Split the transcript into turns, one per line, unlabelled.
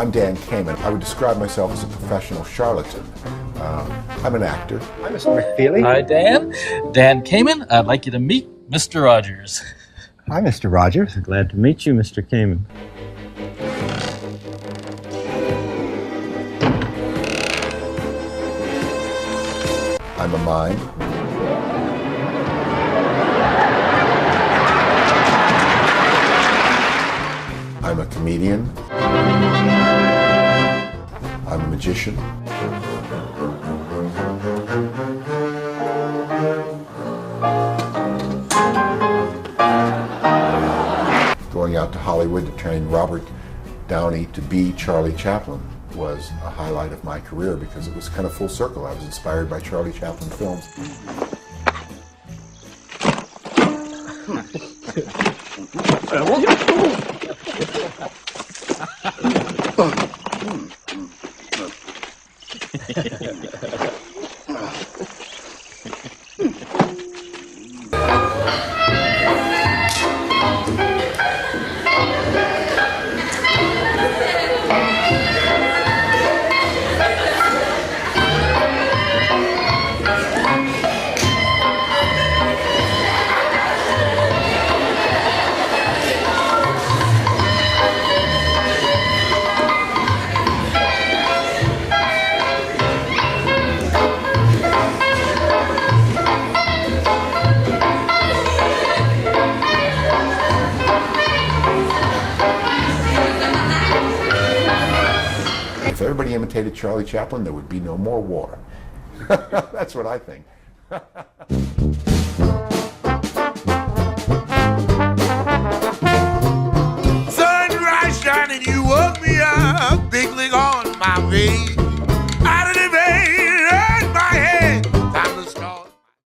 I'm Dan Kamin. I would describe myself as a professional charlatan. I'm an actor.
Hi, Mr. McFeely.
Hi, Dan. Dan Kamin. I'd like you to meet Mr. Rogers.
Hi, Mr. Rogers.
Glad to meet you, Mr. Kamin.
I'm a mime. I'm a comedian. I'm a magician. Going out to Hollywood to train Robert Downey to be Charlie Chaplin was a highlight of my career because it was kind of full circle. I was inspired by Charlie Chaplin films. If everybody imitated Charlie Chaplin, there would be no more war. That's what I think.
Sunrise shining, you woke me up, big lick on my face.